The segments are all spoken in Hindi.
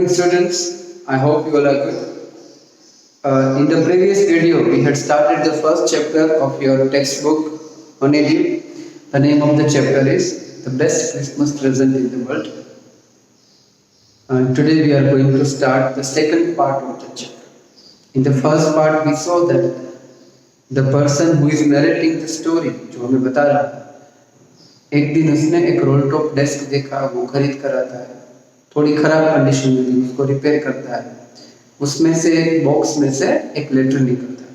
evening, students. I hope you all are good. In the previous video, we had started the first chapter of your textbook, Honeydew. The name of the chapter is The Best Christmas Present in the World. And today we are going to start the second part of the chapter. In the first part, we saw that the person who is narrating the story, जो हमें बता रहा है, एक दिन उसने एक रोल टॉप डेस्क देखा, वो खरीद कर आता है, थोड़ी खराब कंडीशन में थी, उसको रिपेयर करता है, उसमें से एक बॉक्स में से एक लेटर निकलता है।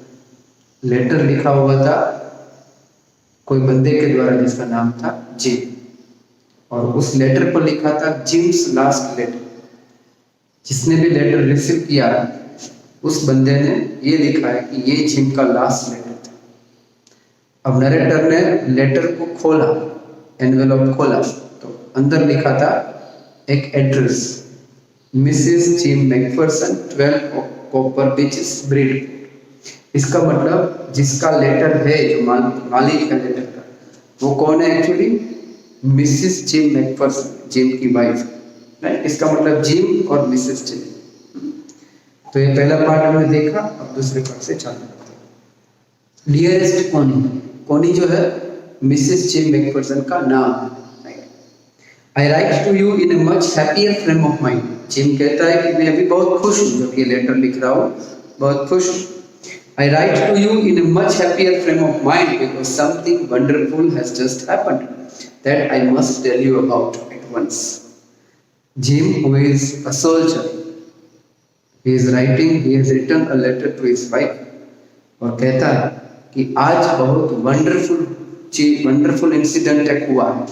लेटर लिखा हुआ था कोई बंदे के द्वारा जिसका नाम था जिम, और उस लेटर पर लिखा था जिम्स लास्ट लेटर। जिसने भी लेटर रिसीव किया उस बंदे ने ये लिखा है कि ये जिम का लास्ट लेटर था। अब नरेटर ने लेटर को खोला, एनवेलप खोला, तो अंदर लिखा था एक address, Mrs Jim McPherson, 12 copper beeches, ब्रिड। इसका मतलब जिसका लेटर है, जो मालिक है लेटर का, वो कौन है actually? Mrs Jim McPherson, gym की वाइफ, राइट। इसका मतलब जिम और मिसेस जिम। तो ये पहला पार्ट हमने देखा, अब दूसरे पार्ट से चालू करते हैं। डियरेस्ट कोनी, कोनी जो है मिसेस जिम मैकफरसन का नाम है। I write to you in a much happier frame of mind. Gym कहता है कि मैं अभी बहुत खुश हूँ, जब ये लेटर लिख रहा हूँ बहुत खुश हूँ। I write to you in a much happier frame of mind because something wonderful has just happened that I must tell you about at once. Jim, who is a soldier, he has written a letter to his wife, और कहता है कि आज बहुत वंडरफुल इंसिडेंट एक हुआ है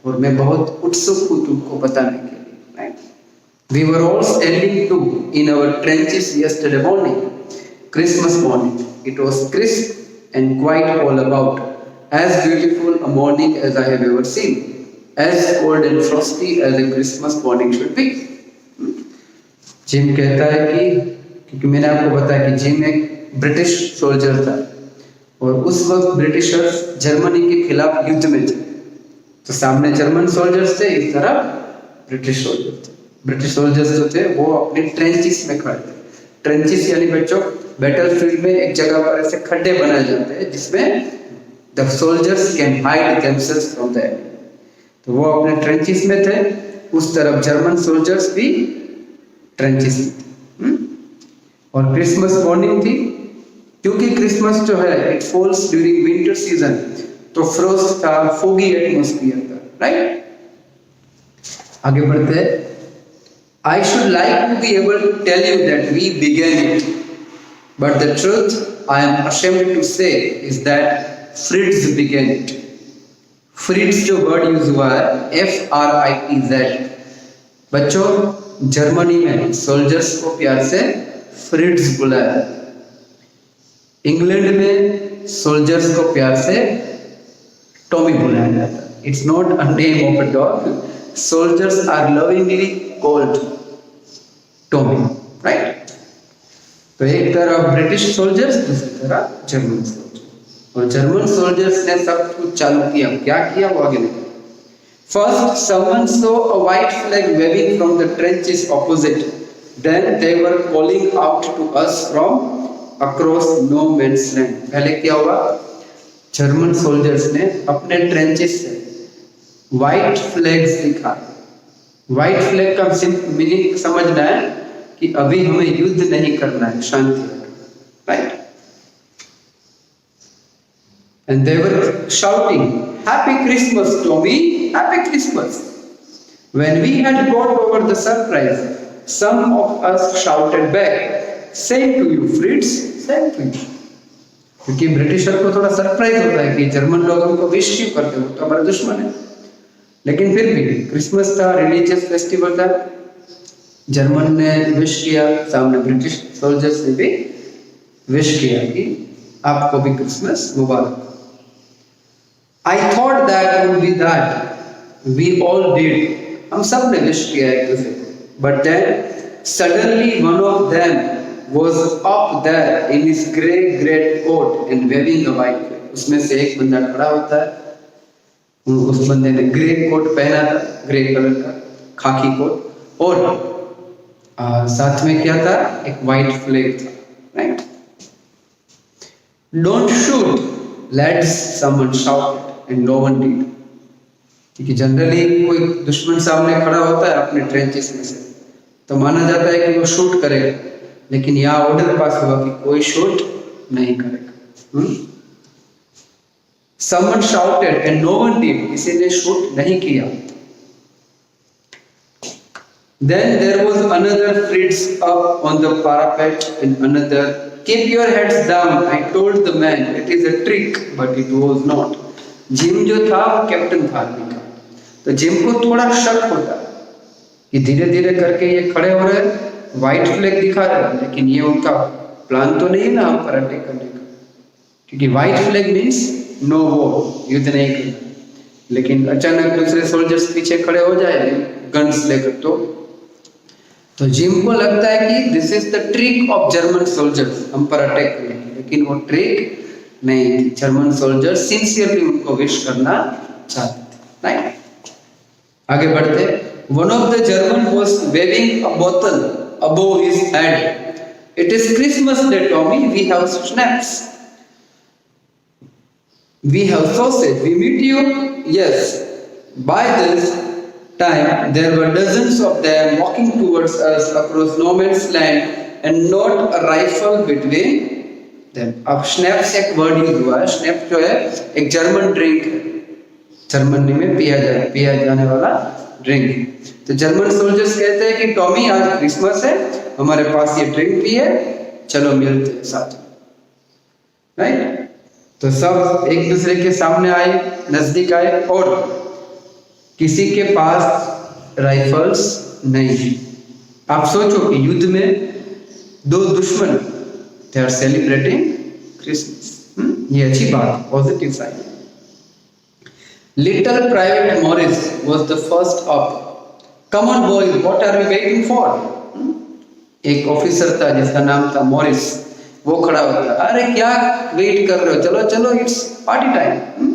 और मैं बहुत उत्सुक हूँ तुमको बताने के लिए, right? We were all standing too in our trenches yesterday morning, Christmas morning. It was crisp and quite all about, as beautiful a morning as I have ever seen, as cold and frosty as a Christmas morning should be. Gym कहता है कि क्योंकि मैंने आपको बताया कि जिम एक ब्रिटिश सोल्जर था और उस वक्त ब्रिटिशर्स जर्मनी के खिलाफ युद्ध में थे, तो सामने जर्मन सोल्जर्स थे, इस तरफ ब्रिटिश सोल्जर्स थे। ब्रिटिश सोल्जर्स जो थे वो अपने ट्रेंचेस में खड़े थे। ट्रेंचेस यानी बच्चों बैटलफील्ड में एक जगह पर ऐसे खड्डे बनाए जाते हैं जिसमें the soldiers can hide themselves from the enemy. तो वो अपने ट्रेंचेस में थे, उस तरफ जर्मन सोल्जर्स भी ट्रेंचेस में थे। और क्रिसमस मॉर्निंग थी, क्योंकि क्रिसमस जो है it falls during winter season, तो फ्रोस्ट था, फोगी एटमॉस्फियर था, राइट। आगे बढ़ते हैं। I should like to be able to tell you that we began it, but the truth I am ashamed to say is that Fritz began it. Fritz जो वर्ड यूज हुआ है FRITZ, बच्चों जर्मनी में सोल्जर्स को प्यार से फ्रिट्ज बुलाया, इंग्लैंड में सोल्जर्स को प्यार से टॉमी बुलाया जाता है। It's not a name of a dog, soldiers are lovingly called Tommy, right. तो एक तरफ ब्रिटिश सोल्जर्स, दूसरी तरफ जर्मन सोल्जर्स, और जर्मन सोल्जर्स ने सब कुछ चालू किया। क्या किया वो आगे देखो। First, someone saw a white flag waving from the trenches opposite. Then they were calling out to us from across no man's land. पहले क्या हुआ? जर्मन सोल्जर्स ने अपने ट्रेंचेस से व्हाइट फ्लैग्स दिखा। व्हाइट फ्लैग का मीनिंग समझना है कि अभी हमें युद्ध नहीं करना है, शांति रखना, right. And they were shouting, "Happy Christmas, Tommy! Happy Christmas!" When we had got over the surprise, some of us shouted back, "Same to you, Fritz! Same to you!" क्योंकि ब्रिटिशर को थोड़ा सरप्राइज होता है कि जर्मन लोग हमको विश क्यों करते हो, तो हमारा दुश्मन है। लेकिन फिर भी क्रिसमस था, रिलीजियस फेस्टिवल था, जर्मन ने विश किया, सामने ब्रिटिश सोल्जर्स ने भी विश किया कि आपको भी Christmas Mubarak. I thought that would be that. We all did. हम सब ने विश किया एक दूसरे को। But then suddenly one of them was up there in his great coat and waving a white flag. उसमें से एक बंदा खड़ा होता है, उस बंदे ने ग्रे कोट पहना था, ग्रे कलर का खाकी कोट, और साथ में क्या था, एक वाइट फ्लैग था, right. Don't shoot let's someone shout and no one did, क्योंकि जनरली कोई दुश्मन सामने खड़ा होता है अपने ट्रेंचेस में से तो माना जाता है कि वो शूट करेगा, लेकिन यहाँ ऑर्डर पास हुआ कि कोई शूट नहीं करेगा। Someone shouted and no one did, किसी ने शूट नहीं किया। Then there was another Fritz up on the parapet and another, keep your heads down, I told the man, it is a trick, but it was not. Gym जो था वो कैप्टन था आर्मी का, तो जिम को थोड़ा शक होता कि धीरे धीरे करके ये खड़े हो रहे हैं, व्हाइट फ्लैग दिखा रहे हैं, लेकिन ये उनका प्लान तो नहीं है ना हम पर अटैक करने का, क्योंकि white flag means no war, युद्ध नहीं करना। लेकिन अचानक दूसरे सोल्जर्स पीछे खड़े हो जाए गन्स लेकर, तो जिम को लगता है कि this is the trick of German soldiers, हम पर अटैक करने की, लेकिन वो ट्रिक नहीं थी। जर्मन सोल्जर्स सिंसियरली उनको विश करना चाहते थे, राइट। आगे बढ़ते, one of the German was waving a बोतल above his head, it is Christmas day Tommy, we have schnapps, we have sausage, we meet you, yes. By this time there were dozens of them walking towards us across no man's land and not a rifle between them. अब schnapps एक वर्ड यूज हुआ है। schnapps जो है एक जर्मन ड्रिंक है, जर्मनी में पिया जाने वाला ड्रिंक। तो जर्मन सोल्जर्स कहते हैं कि टॉमी आज क्रिसमस है, हमारे पास ये ड्रिंक भी है, चलो मिलते हैं साथ, राइट। तो सब एक दूसरे के सामने आए, नजदीक आए, और किसी के पास राइफल्स नहीं है। आप सोचो कि युद्ध में दो दुश्मन, दे आर सेलिब्रेटिंग क्रिसमस, ये अच्छी बात, positive sign. Little private Morris was the first up, come on boys what are we waiting for. एक ऑफिसर था जिसका नाम था मॉरिस, वो खड़ा हो गया, अरे क्या वेट कर रहे हो, चलो चलो it's party time.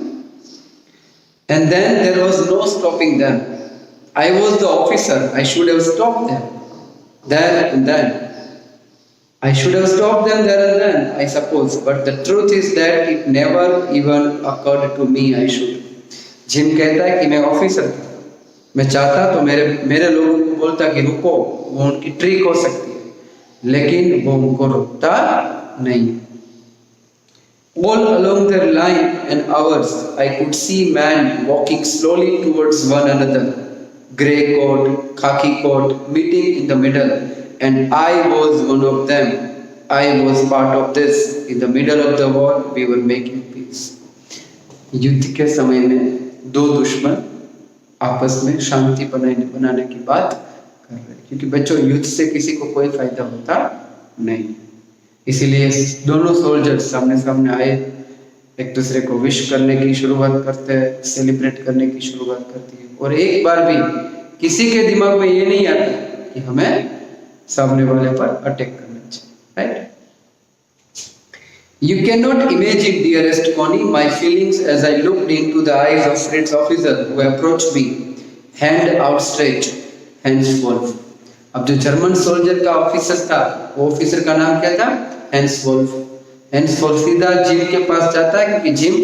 And then there was no stopping them. I was the officer, I should have stopped them there and then. I should have stopped them there and then, I suppose. But the truth is that it never even occurred to me I should. Gym कहता है कि मैं ऑफिसर था, मैं चाहता तो मेरे लोगों को बोलता कि रुको, वो उनकी ट्रिक हो सकती है, लेकिन वो उनको रोकता नहीं। All along their line and ours, I could see men walking slowly towards one another, grey coat, khaki coat, meeting in the middle, and I was one of them. I was part of this. In the middle of the war, we were making peace. युद्ध के समय में दो दुश्मन आपस में शांति बनाने की बात कर रहे हैं, क्योंकि बच्चों युद्ध से किसी को कोई फायदा होता नहीं, इसीलिए दोनों सोल्जर्स सामने सामने आए, एक दूसरे को विश करने की शुरुआत करते हैं, सेलिब्रेट करने की शुरुआत करती है, और एक बार भी किसी के दिमाग में ये नहीं आता कि हमें सामने वाले पर अटैक करना चाहिए, right. You cannot imagine, dearest Connie, my feelings as I looked into the eyes of Fritz officer who approached me, hand outstretched, henceforth. अब जो जर्मन सोल्जर का ऑफिसर था, वो ऑफिसर का नाम क्या था, हैंसवोल्फ। हैंसवोल्फ सीधा जिम के पास जाता है, क्योंकि जिम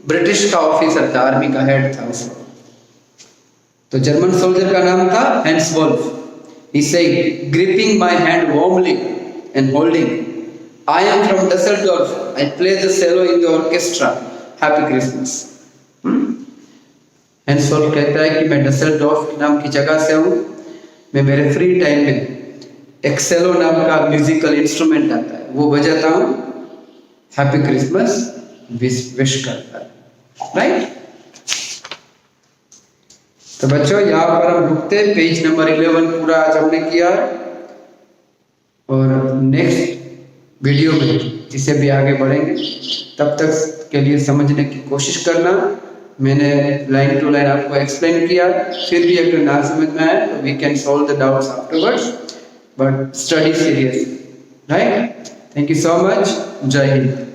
ब्रिटिश का ऑफिसर था, आर्मी का हेड था उस वक्त। तो जर्मन सोल्जर का नाम था हैंसवोल्फ। He said, gripping my hand warmly and holding, I am from Dusseldorf. I play the cello in the orchestra. Happy Christmas. हैंसवोल्फ कहता है कि मैं डसेल्डॉर्फ नाम की जगह से हूँ, मैं मेरे फ्री टाइम में एक सेलो नाम का म्यूजिकल इंस्ट्रूमेंट आता है, वो बजाता हूँ, हैप्पी क्रिसमस विश करता है, राइट। तो बच्चों यहाँ पर हम रुकते, पेज नंबर 11 पूरा आज हमने किया, और नेक्स्ट वीडियो में जिसे भी आगे बढ़ेंगे तब तक के लिए समझने की कोशिश करना। मैंने लाइन टू लाइन आपको एक्सप्लेन किया, फिर भी अगर ना समझ में आए तो we can solve the doubts afterwards, but study seriously, right. Thank you so much, जय हिंद।